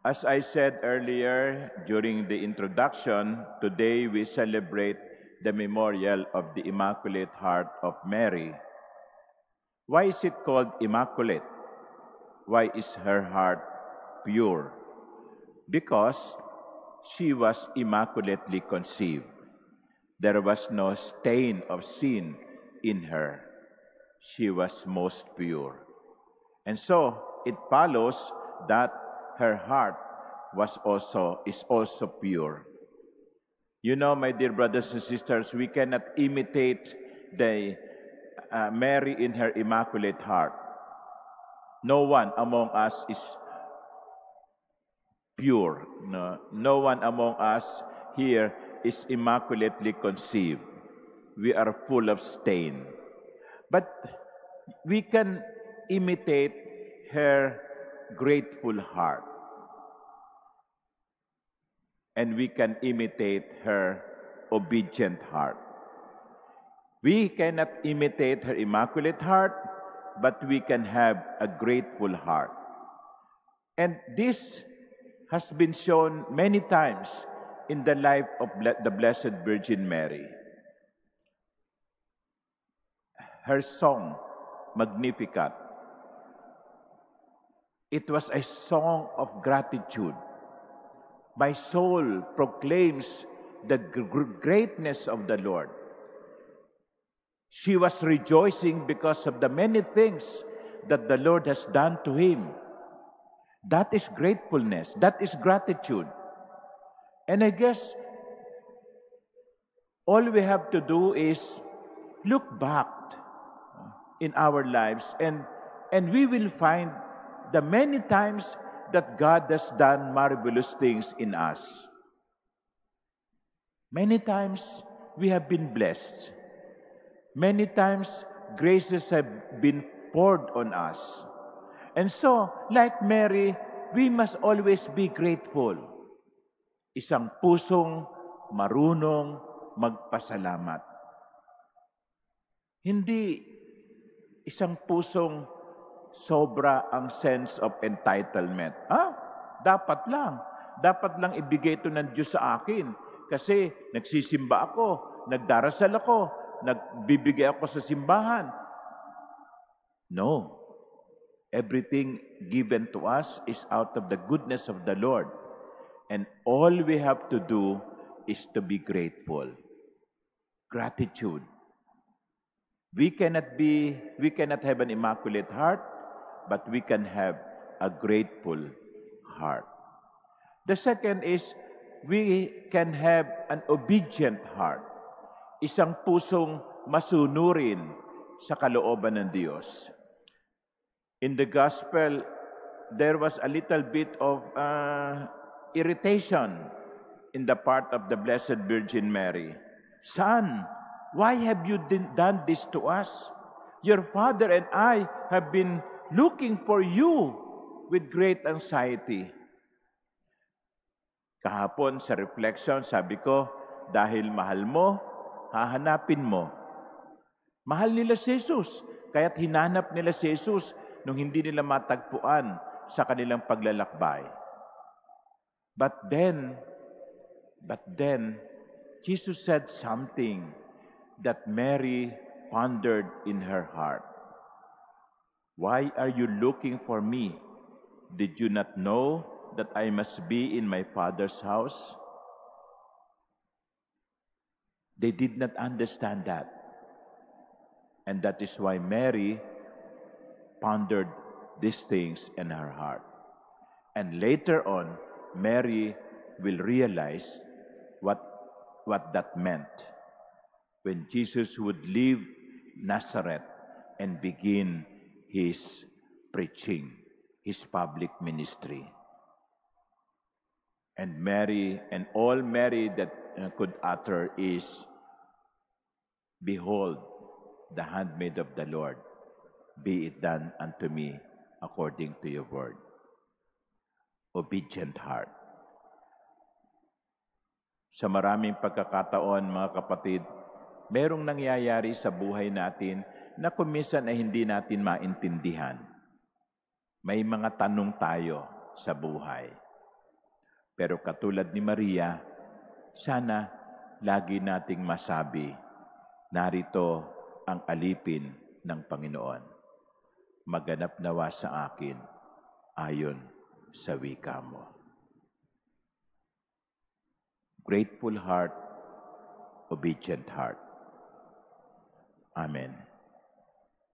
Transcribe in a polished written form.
As I said earlier during the introduction, today we celebrate the memorial of the Immaculate Heart of Mary. Why is it called immaculate? Why is her heart pure? Because she was immaculately conceived. There was no stain of sin in her. She was most pure. And so it follows that her heart is also pure. You know, my dear brothers and sisters, we cannot imitate the Mary in her immaculate heart. No one among us is pure. No one among us here is immaculately conceived. We are full of stain. But we can imitate her grateful heart. And we can imitate her obedient heart. We cannot imitate her immaculate heart, but we can have a grateful heart. And this has been shown many times in the life of the Blessed Virgin Mary. Her song, Magnificat, it was a song of gratitude. My soul proclaims the greatness of the Lord. She was rejoicing because of the many things that the Lord has done to him. That is gratefulness. That is gratitude. And I guess all we have to do is look back in our lives and we will find the many times that God has done marvelous things in us. Many times we have been blessed. Many times graces have been poured on us. And so, like Mary, we must always be grateful. Isang pusong marunong magpasalamat. Hindi isang pusong sobra ang sense of entitlement. Dapat lang ibigay ito ng Diyos sa akin. Kasi nagsisimba ako, nagdarasal ako, nagbibigay ako sa simbahan. No. Everything given to us is out of the goodness of the Lord. And all we have to do is to be grateful. Gratitude. We cannot have an immaculate heart, but we can have a grateful heart. The second is, we can have an obedient heart. Isang pusong masunurin sa kalooban ng Diyos. In the gospel, there was a little bit of irritation in the part of the Blessed Virgin Mary. Son, why have you done this to us? Your father and I have been looking for you with great anxiety. Kahapon sa reflection, sabi ko, dahil mahal mo, hahanapin mo. Mahal nila si Jesus, kaya't hinanap nila si Jesus nung hindi nila matagpuan sa kanilang paglalakbay. But then, Jesus said something that Mary pondered in her heart. Why are you looking for me? Did you not know that I must be in my Father's house? They did not understand that. And that is why Mary pondered these things in her heart. And later on, Mary will realize what that meant. When Jesus would leave Nazareth and begin his preaching, his public ministry. And Mary, and all Mary that could utter is, behold, the handmaid of the Lord, be it done unto me according to your word. Obedient heart. Sa maraming pagkakataon, mga kapatid, merong nangyayari sa buhay natin na kuminsan ay hindi natin maintindihan. May mga tanong tayo sa buhay. Pero katulad ni Maria, sana lagi nating masabi, narito ang alipin ng Panginoon. Maganap nawa sa akin ayon sa wika mo. Grateful heart, obedient heart. Amen.